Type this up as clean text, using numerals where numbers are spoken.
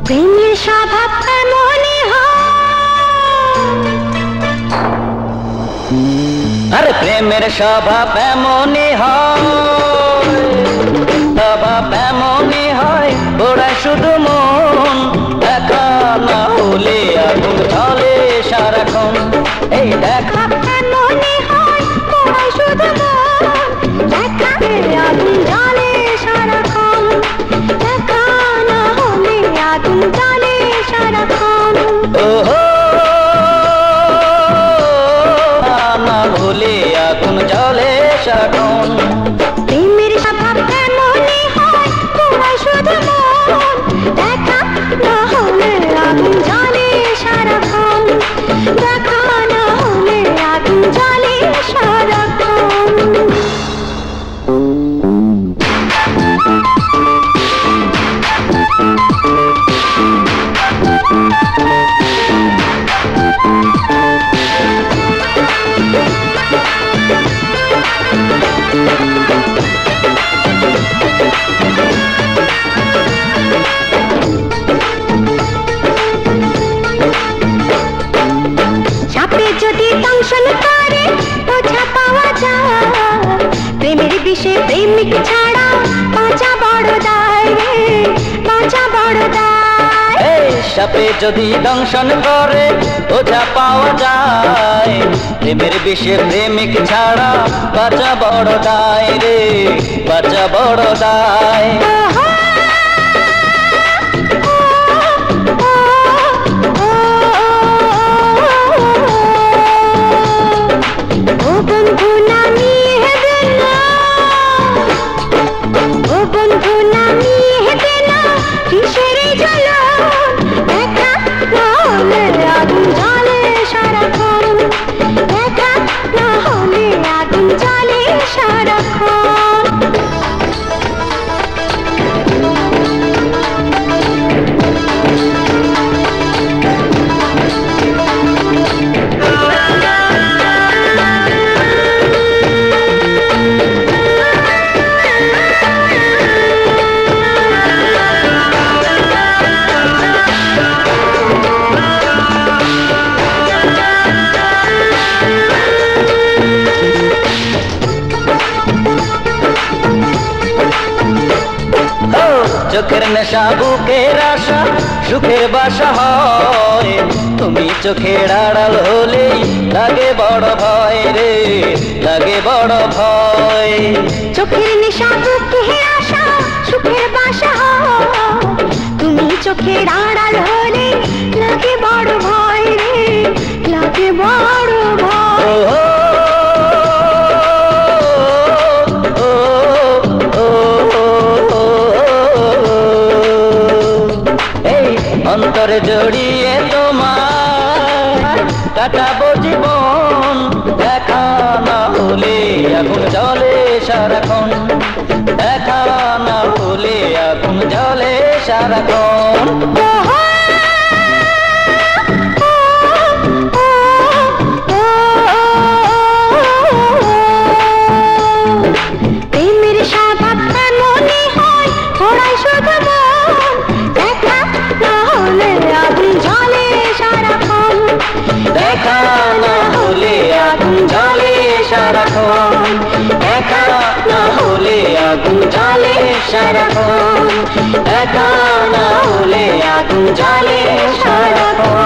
প্রেমের স্বভাব এমনই হয়, আরে প্রেমের স্বভাব এমনই হয়, স্বভাব এমনই হয়, ওরা শুধু মন দেখা না হলে আগুন জ্বলে সারাক্ষণ। এই দেখা এমনই হয়, ওরা শুধু মন দেখা আগুন জ্বলে সারাক্ষণ, দেখা না হলে আগুন জ্বলে সারাক্ষণ। ওহো না হলে আগুন জ্বলে সারাক্ষণ। প্রেমের স্বভাব এমনই হয়, ওরা শুধু মন দেখা না হলে আগুন জ্বলে সারাক্ষণ, দেখা না হলে আগুন জ্বলে সারাক্ষণ। সাপে যদি দংশন করে বোঝা পাওয়া যায়, প্রেমের বিষে প্রেমিক ছাড়া বাঁচা বড় দায় রে, বাঁচা বড় দায়। এই সাপে যদি দংশন করে ওঝা পাওয়া যায়, প্রেমের বিষে প্রেমিক ছাড়া বাঁচা বড় দায় রে, বাঁচা বড় দায়। ও বন্ধু নামিয়ে দে না, ও বন্ধু নামিয়ে দে না কিসের জ্বালান, দেখা না হলে আগুন জ্বলে সারাক্ষণ, দেখা না হলে আগুন জ্বলে সারাক্ষণ। চোখের নেশা বুকের আশা সুখের বাসা হয়, তুমি চোখের আড়াল হলেই লাগে বড় ভয় রে, লাগে বড় ভয়। চোখের নেশা বুকের আশা সুখের বাসা হয়, তুমি চোখের আড়াল হলে লাগে বড় ভয় রে, লাগে বড় ভয়। অন্তরে জড়িয়ে তোমার কাটাবো জীবন, দেখা না হলে আগুন জ্বলে সারাক্ষণ, দেখা না হলে আগুন জ্বলে সারাক্ষণ। প্রেমের স্বভাব এমনই হয়, ওরা শুধু মন দেখা না হলে আগুন জ্বলে সারাক্ষণ, দেখা না হলে আগুন জ্বলে সারাক্ষণ, দেখা না হলে আগুন জ্বলে সারাক্ষণ, দেখা না হলে আগুন জ্বলে সারাক্ষণ।